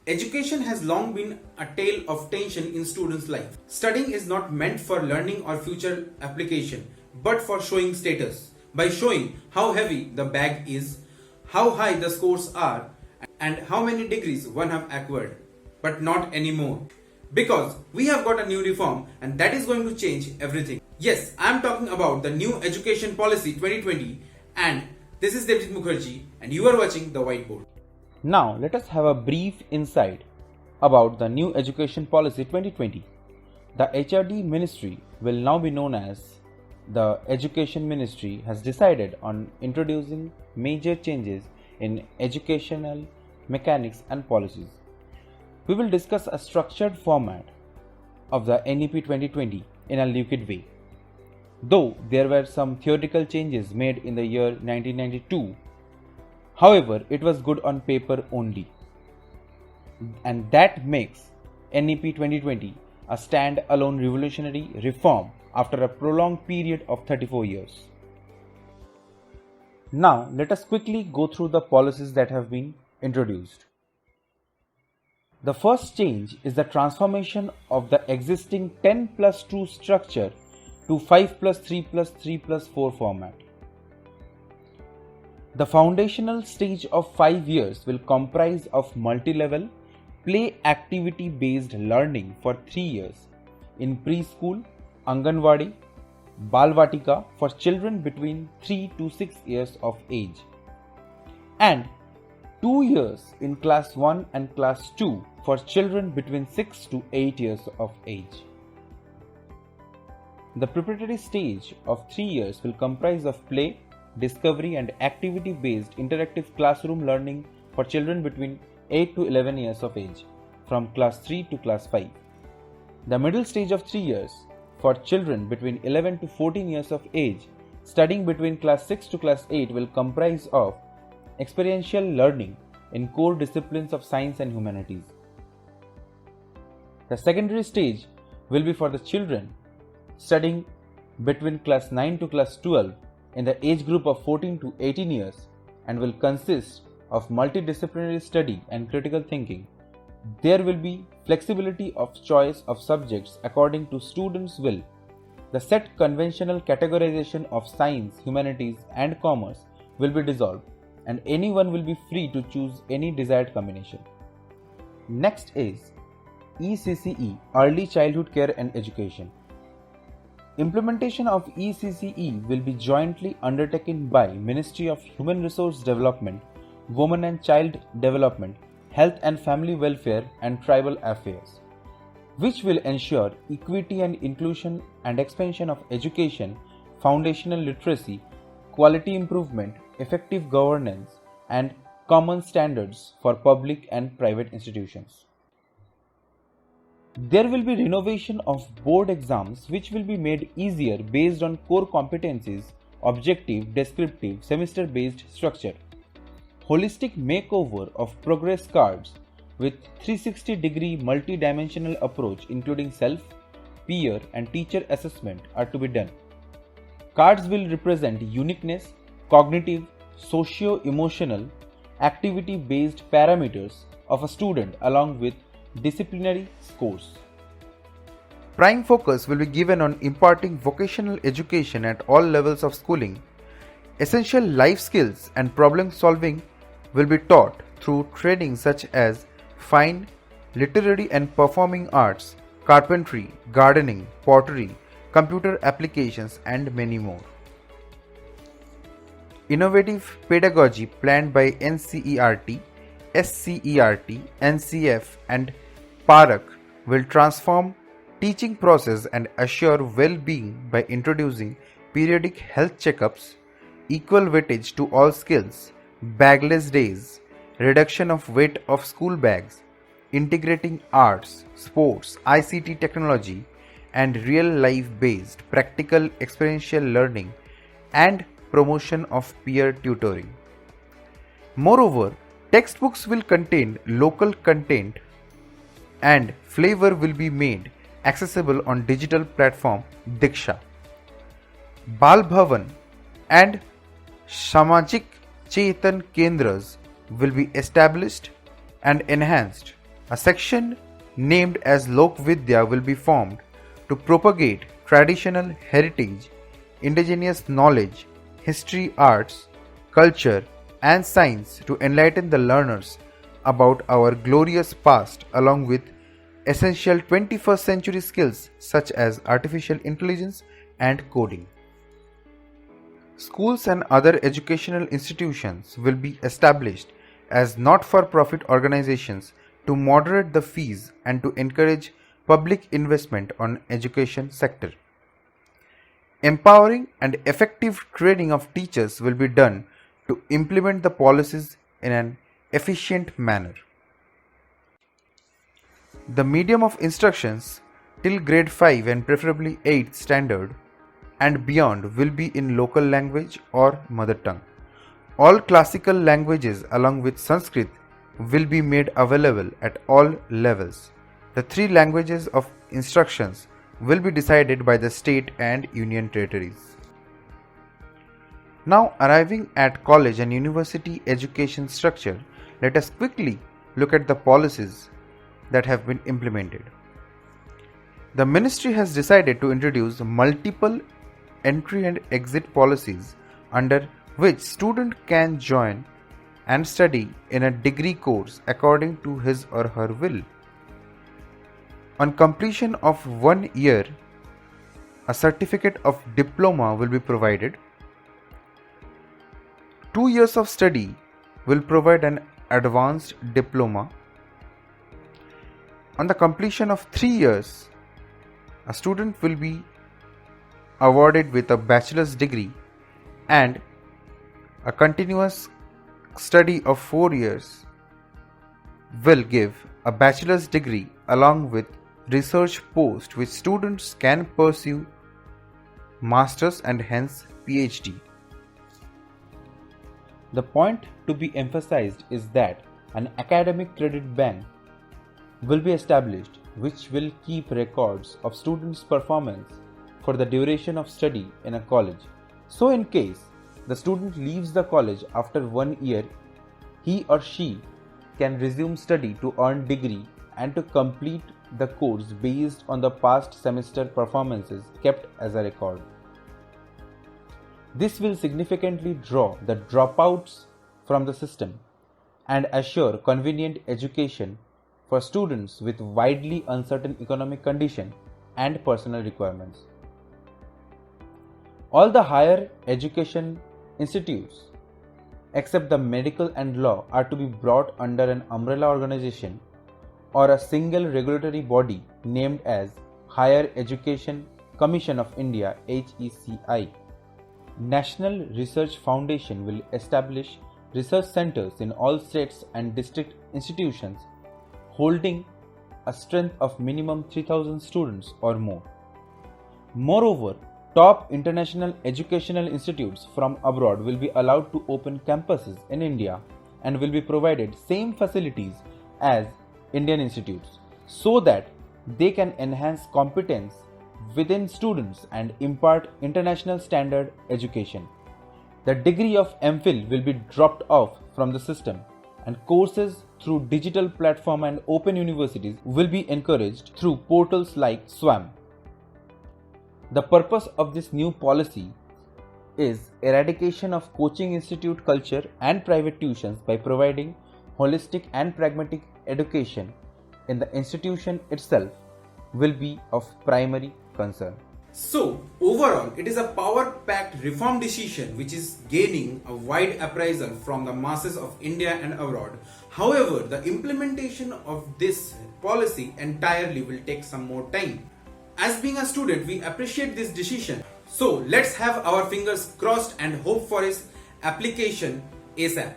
Education has long been a tale of tension in students' life. Studying is not meant for learning or future application, but for showing status. By showing how heavy the bag is, how high the scores are, and how many degrees one have acquired. But not anymore. Because we have got a new reform and that is going to change everything. Yes, I am talking about the new Education Policy 2020 and this is Debjit Mukherjee and you are watching the whiteboard. Now let us have a brief insight about the new Education Policy 2020. The HRD Ministry will now be known as the Education Ministry has decided on introducing major changes in educational mechanics and policies. We will discuss a structured format of the NEP 2020 in a liquid way. Though there were some theoretical changes made in the year 1992, however, it was good on paper only. And that makes NEP 2020 a stand-alone revolutionary reform after a prolonged period of 34 years. Now, let us quickly go through the policies that have been introduced. The first change is the transformation of the existing 10+2 structure to 5+3+3+4 format. The foundational stage of 5 years will comprise of multi-level play activity based learning for 3 years in preschool, Anganwadi, Balvatika for children between 3 to 6 years of age and 2 years in class 1 and class 2 for children between 6 to 8 years of age. The preparatory stage of 3 years will comprise of play, discovery and activity based interactive classroom learning for children between 8 to 11 years of age from class 3 to class 5. The middle stage of 3 years for children between 11 to 14 years of age studying between class 6 to class 8 will comprise of experiential learning in core disciplines of science and humanities. The secondary stage will be for the children studying between class 9 to class 12 in the age group of 14 to 18 years and will consist of multidisciplinary study and critical thinking. There will be flexibility of choice of subjects according to students' will. The set conventional categorization of science, humanities and commerce will be dissolved and anyone will be free to choose any desired combination. Next is ECCE, Early Childhood Care and Education. Implementation of ECCE will be jointly undertaken by Ministry of Human Resource Development, Women and Child Development, Health and Family Welfare and Tribal Affairs, which will ensure equity and inclusion and expansion of education, foundational literacy, quality improvement, effective governance, and common standards for public and private institutions. There will be renovation of board exams which will be made easier based on core competencies, objective, descriptive, semester-based structure. Holistic makeover of progress cards with 360-degree multi-dimensional approach including self, peer and teacher assessment are to be done. Cards will represent uniqueness, cognitive, socio-emotional, activity-based parameters of a student along with disciplinary scores. Prime focus will be given on imparting vocational education at all levels of schooling. Essential life skills and problem solving will be taught through training such as fine, literary and performing arts, carpentry, gardening, pottery, computer applications and many more. Innovative pedagogy planned by NCERT, SCERT, NCF and PARAC will transform teaching process and assure well-being by introducing periodic health checkups, equal weightage to all skills, bagless days, reduction of weight of school bags, integrating arts, sports, ICT technology and real-life based practical experiential learning and promotion of peer tutoring. Moreover, textbooks will contain local content and flavor will be made accessible on digital platform Diksha. Bal Bhavan and Samajik Chetan Kendras will be established and enhanced A section named as Lok Vidya will be formed to propagate traditional heritage, indigenous knowledge, history, arts, culture, and science to enlighten the learners about our glorious past along with essential 21st century skills such as artificial intelligence and coding. Schools and other educational institutions will be established as not-for-profit organizations to moderate the fees and to encourage public investment on education sector. Empowering and effective training of teachers will be done to implement the policies in an efficient manner. The medium of instructions till grade 5 and preferably 8th standard and beyond will be in local language or mother tongue. All classical languages along with Sanskrit will be made available at all levels. The 3 languages of instructions will be decided by the state and union territories. Now arriving at college and university education structure, let us quickly look at the policies that have been implemented. The ministry has decided to introduce multiple entry and exit policies under which student can join and study in a degree course according to his or her will. On completion of 1 year, a certificate of diploma will be provided. 2 years of study will provide an advanced diploma. On the completion of 3 years, a student will be awarded with a bachelor's degree, and a continuous study of 4 years will give a bachelor's degree along with research post which students can pursue masters and hence PhD. The point to be emphasized is that an academic credit bank will be established which will keep records of students' performance for the duration of study in a college. So in case the student leaves the college after 1 year, he or she can resume study to earn degree and to complete the course based on the past semester performances kept as a record. This will significantly draw the dropouts from the system and assure convenient education for students with widely uncertain economic condition and personal requirements. All the higher education institutes except the medical and law are to be brought under an umbrella organization or a single regulatory body named as Higher Education Commission of India (HECI). National Research Foundation will establish research centers in all states and district institutions holding a strength of minimum 3,000 students or more. Moreover, top international educational institutes from abroad will be allowed to open campuses in India and will be provided same facilities as Indian institutes so that they can enhance competence within students and impart international standard education. The degree of M.Phil will be dropped off from the system and courses through digital platform and open universities will be encouraged through portals like SWAM. The purpose of this new policy is eradication of coaching institute culture and private tuitions by providing holistic and pragmatic education in the institution itself will be of primary concern. So, overall, it is a power-packed reform decision which is gaining a wide appraisal from the masses of India and abroad. However, the implementation of this policy entirely will take some more time. As being a student, we appreciate this decision. So, let's have our fingers crossed and hope for its application ASAP.